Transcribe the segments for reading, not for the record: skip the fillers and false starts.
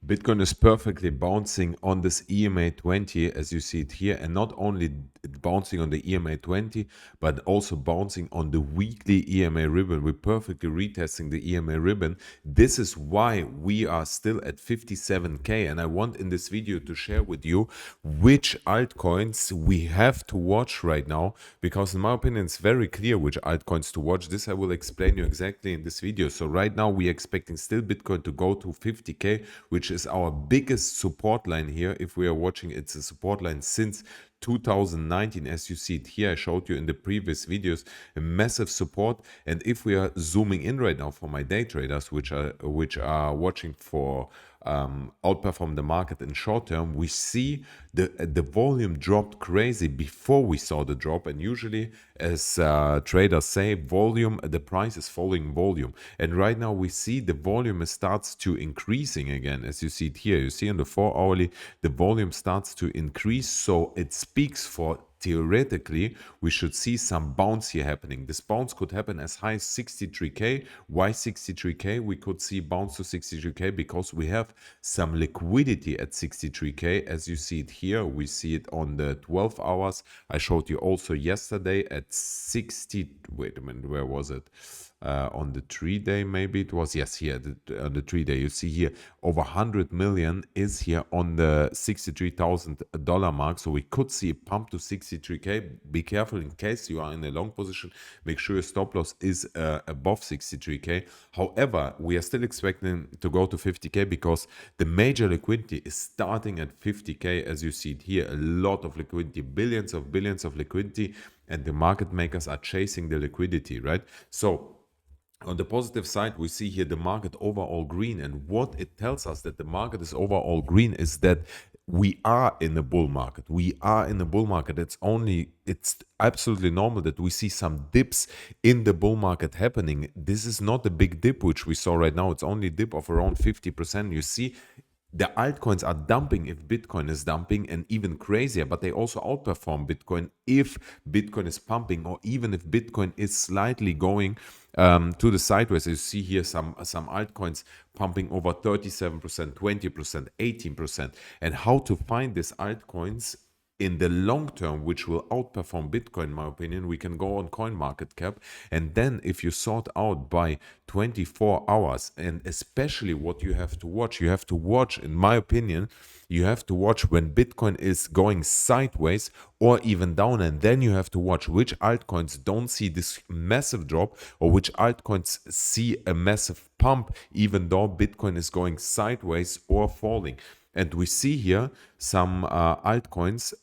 Bitcoin is perfectly bouncing on this EMA 20 as you see it here, and not only bouncing on the EMA 20 but also bouncing on the weekly EMA ribbon. We're perfectly retesting the EMA ribbon. This is why we are still at 57k, and I want in this video to share with you which altcoins we have to watch right now, because in my opinion it's very clear which altcoins to watch. This I will explain you exactly in this video. So right now we are expecting still Bitcoin to go to 50k, which is our biggest support line here. If we are watching, it's a support line since 2019, as you see it here. I showed you in the previous videos a massive support. And if we are zooming in right now for my day traders, which are watching for outperform the market in short term, we see the volume dropped crazy before we saw the drop. And usually, as traders say, volume, the price is following volume. And right now we see the volume starts to increasing again, as you see it here. You see on the 4 hourly, the volume starts to increase. So it speaks for theoretically we should see some bounce here happening. This bounce could happen as high as 63k. Why 63k? We could see bounce to 63k because we have some liquidity at 63k. As you see it here, we see it on the 12 hours. I showed you also yesterday at 60. Wait a minute, where was it? On the 3-day, maybe it was, yes, here on the 3-day. You see here over 100 million is here on the $63,000 mark. So we could see a pump to 63k. Be careful in case you are in a long position. Make sure your stop loss is above 63k. However, we are still expecting to go to 50k because the major liquidity is starting at 50k. As you see it here, a lot of liquidity, billions of liquidity, and the market makers are chasing the liquidity, right? So on the positive side, we see here the market overall green. And what it tells us that the market is overall green is that we are in a bull market. We are in a bull market. It's absolutely normal that we see some dips in the bull market happening. This is not a big dip, which we saw right now. It's only a dip of around 50%. You see, the altcoins are dumping if Bitcoin is dumping, and even crazier, but they also outperform Bitcoin if Bitcoin is pumping, or even if Bitcoin is slightly going to the sideways. You see here some altcoins pumping over 37%, 20%, 18%. And how to find these altcoins in the long term, which will outperform Bitcoin, in my opinion, we can go on CoinMarketCap. And then if you sort out by 24 hours, and especially what you have to watch, in my opinion, you have to watch when Bitcoin is going sideways or even down. And then you have to watch which altcoins don't see this massive drop, or which altcoins see a massive pump, even though Bitcoin is going sideways or falling. And we see here some altcoins.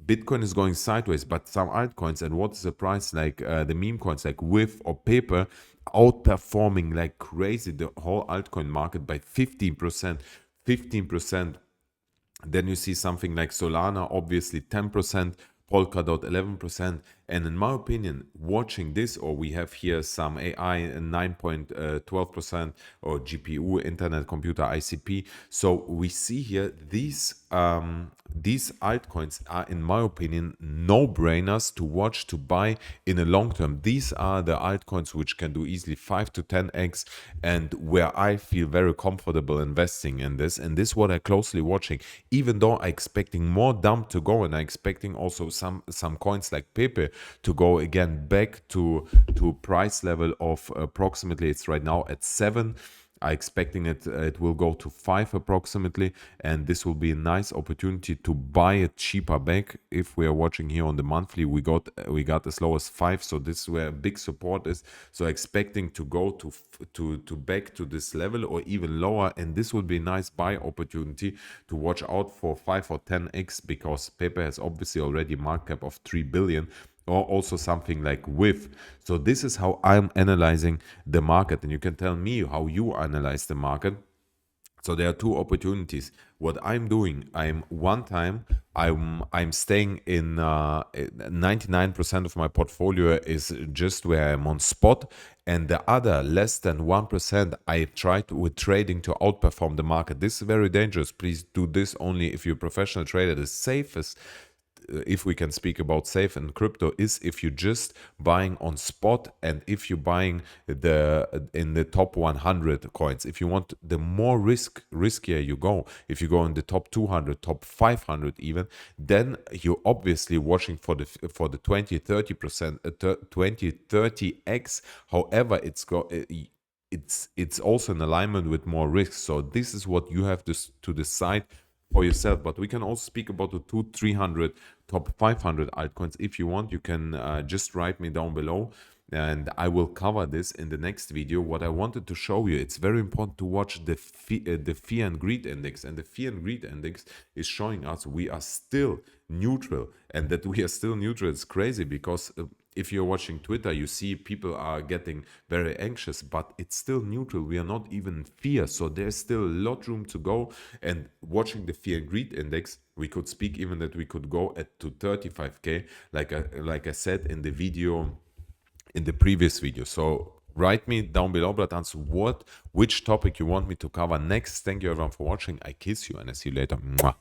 Bitcoin is going sideways, but some altcoins, and what is the price, like the meme coins like WIF or Paper, outperforming like crazy the whole altcoin market by 15%. Then you see something like Solana, obviously 10%, Polkadot 11%. And in my opinion, watching this, or we have here some AI 9.12%, or GPU, Internet Computer ICP. So we see here these altcoins are, in my opinion, no-brainers to watch, to buy in a long term. These are the altcoins which can do easily 5 to 10x, and where I feel very comfortable investing in this. And this is what I'm closely watching, even though I'm expecting more dump to go, and I'm expecting also some coins like Pepe to go again back to price level of approximately, it's right now at 7. I'm expecting it will go to 5 approximately, and this will be a nice opportunity to buy it cheaper back. If we are watching here on the monthly, we got as low as 5, so this is where a big support is. So expecting to go to back to this level or even lower, and this would be a nice buy opportunity to watch out for 5 or 10x, because Paper has obviously already market cap of 3 billion. Or also something like WIF. So this is how I'm analyzing the market, and you can tell me how you analyze the market. So there are two opportunities. What I'm doing, I'm staying in 99% of my portfolio is just where I'm on spot, and the other less than 1% I try with trading to outperform the market. This is very dangerous. Please do this only if you're a professional trader. The safest if we can speak about safe and crypto, is if you're just buying on spot, and if you're buying in the top 100 coins. If you want the more riskier you go, if you go in the top 200, top 500 even, then you're obviously watching for the 20-30%, 20-30x. However, it's also in alignment with more risks. So this is what you have to decide for yourself. But we can also speak about the 200-300 top 500 altcoins. If you want, you can just write me down below, and I will cover this in the next video. What I wanted to show you, it's very important to watch the fear and greed index, and the fear and greed index is showing us we are still neutral. And that we are still neutral, it's crazy, because if you're watching Twitter, you see people are getting very anxious, but it's still neutral. We are not even in fear, so there's still a lot room to go. And watching the fear and greed index, we could speak even that we could go at to 35k, like I said in the video, in the previous video. So write me down below, Bratans, which topic you want me to cover next. Thank you everyone for watching. I kiss you, and I see you later. Mwah.